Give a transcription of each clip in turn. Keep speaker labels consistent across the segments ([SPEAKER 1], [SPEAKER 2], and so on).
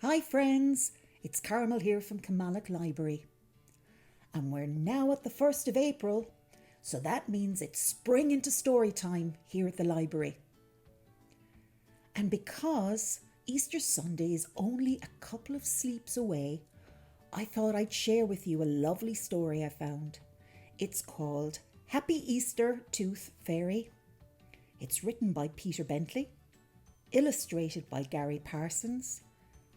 [SPEAKER 1] Hi friends, it's Carmel here from Kilmallock Library. And we're now at the 1st of April, so that means it's spring into Storytime here at the library. And because Easter Sunday is only a couple of sleeps away, I thought I'd share with you a lovely story I found. It's called Happy Easter, Tooth Fairy. It's written by Peter Bentley, illustrated by Garry Parsons,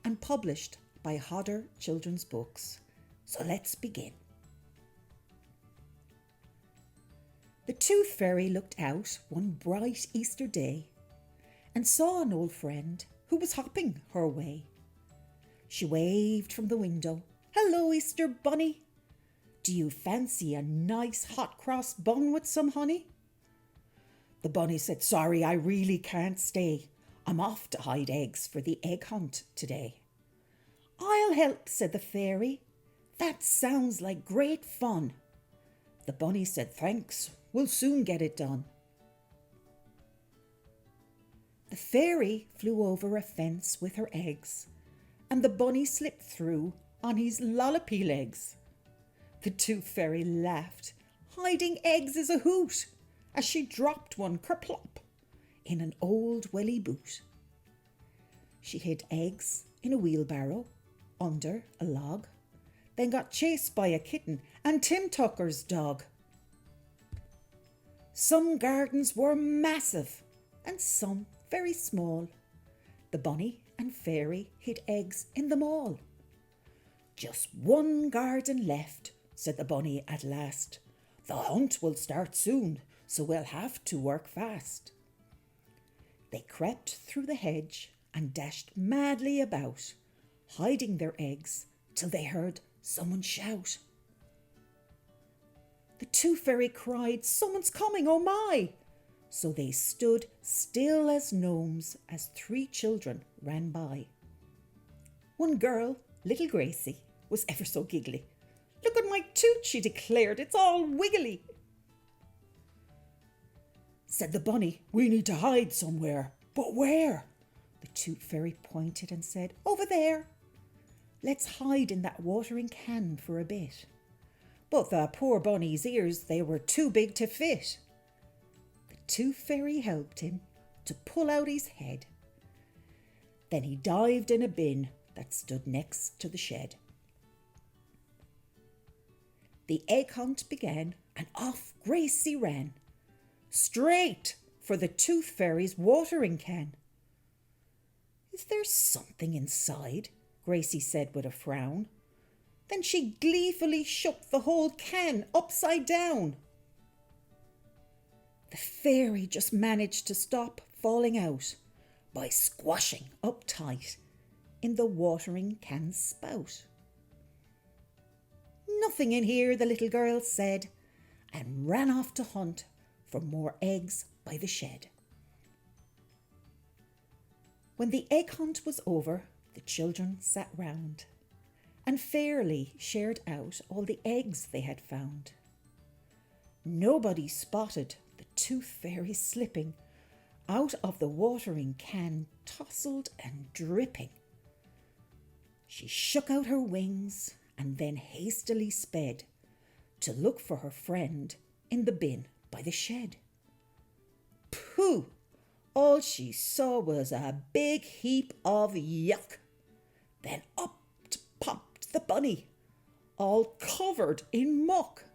[SPEAKER 1] and published by Hodder Children's Books. So let's begin. The Tooth Fairy looked out one bright Easter day and saw an old friend who was hopping her way. She waved from the window. "Hello, Easter Bunny. Do you fancy a nice hot cross bun with some honey?" The bunny said, "Sorry, I really can't stay. I'm off to hide eggs for the egg hunt today." "I'll help," said the fairy. "That sounds like great fun." The bunny said, "Thanks, we'll soon get it done." The fairy flew over a fence with her eggs, and the bunny slipped through on his lollopy legs. The Tooth Fairy laughed. "Hiding eggs is a hoot," as she dropped one kerplop in an old welly boot. She hid eggs in a wheelbarrow under a log, then got chased by a kitten and Tim Tucker's dog. Some gardens were massive and some very small. The bunny and fairy hid eggs in them all. "Just one garden left," said the bunny at last. "The hunt will start soon, so we'll have to work fast." They crept through the hedge and dashed madly about, hiding their eggs till they heard someone shout. The Tooth Fairy cried, "Someone's coming, oh my!" So they stood still as gnomes as 3 children ran by. One girl, little Gracie, was ever so giggly. "Look at my tooth," she declared, "it's all wiggly." Said the bunny, "We need to hide somewhere." "But where?" The Tooth Fairy pointed and said, "Over there. Let's hide in that watering can for a bit." But the poor bunny's ears, they were too big to fit. The Tooth Fairy helped him to pull out his head. Then he dived in a bin that stood next to the shed. The egg hunt began, and off Gracie ran, straight for the Tooth Fairy's watering can. "Is there something inside?" Gracie said with a frown. Then she gleefully shook the whole can upside down. The fairy just managed to stop falling out by squashing up tight in the watering can spout. "Nothing in here," the little girl said, and ran off to hunt for more eggs by the shed. When the egg hunt was over, the children sat round and fairly shared out all the eggs they had found. Nobody spotted the Tooth Fairy slipping out of the watering can, tousled and dripping. She shook out her wings and then hastily sped to look for her friend in the bin by the shed. Pooh! All she saw was a big heap of yuck. Then up popped the bunny, all covered in muck.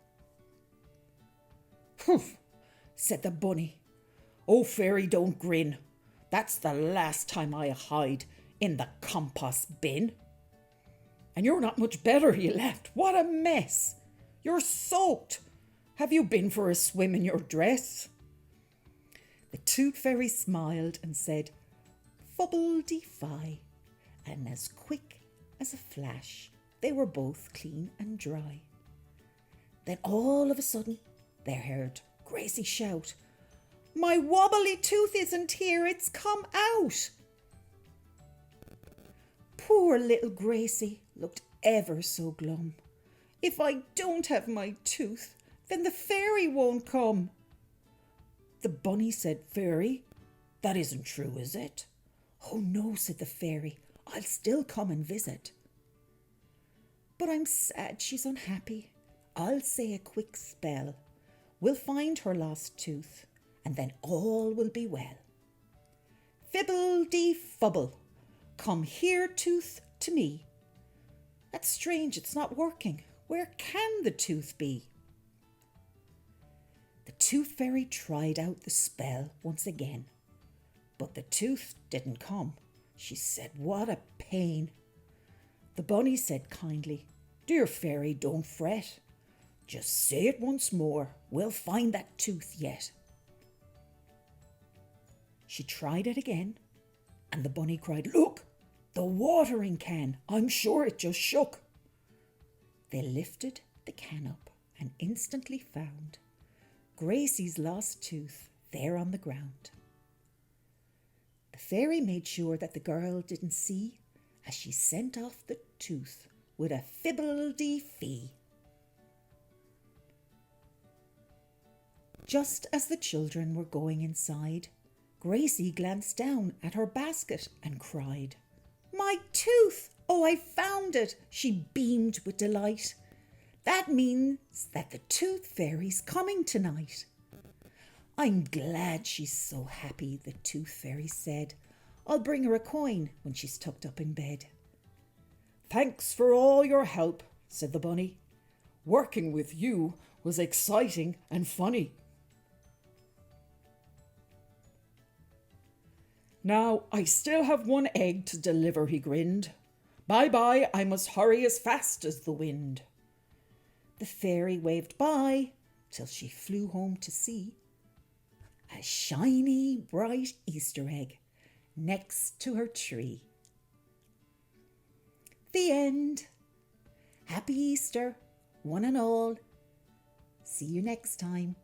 [SPEAKER 1] "Humph," said the bunny. "Oh, fairy, don't grin. That's the last time I hide in the compost bin." "And you're not much better," he laughed. "What a mess. You're soaked. Have you been for a swim in your dress?" The Tooth Fairy smiled and said, "Fubble-de-fi," and as quick as a flash, they were both clean and dry. Then all of a sudden, they heard Gracie shout, "My wobbly tooth isn't here, it's come out." Poor little Gracie looked ever so glum. If I don't have my tooth, then the fairy won't come. The bunny said, Fairy, that isn't true, is it? Oh no, said the fairy, I'll still come and visit. But I'm sad she's unhappy. I'll say a quick spell. We'll find her lost tooth, and then all will be well. Fibble-dee-fubble, come here, tooth, to me. That's strange, it's not working. Where can the tooth be? The tooth fairy tried out the spell once again, but the tooth didn't come. She said, what a pain. The bunny said kindly, Dear fairy, don't fret. Just say it once more. We'll find that tooth yet. She tried it again, and the bunny cried, Look, the watering can. I'm sure it just shook. They lifted the can up and instantly found Gracie's lost tooth there on the ground. The fairy made sure that the girl didn't see as she sent off the tooth with a fibble-dee-fee. Just as the children were going inside, Gracie glanced down at her basket and cried, My tooth! Oh, I found it! She beamed with delight. That means that the tooth fairy's coming tonight. I'm glad she's so happy, the tooth fairy said. I'll bring her a coin when she's tucked up in bed. Thanks for all your help, said the bunny. Working with you was exciting and funny. Now I still have one egg to deliver, he grinned. Bye-bye, I must hurry as fast as the wind. The fairy waved bye till she flew home to see a shiny, bright Easter egg next to her tree. The end. Happy Easter, one and all. See you next time.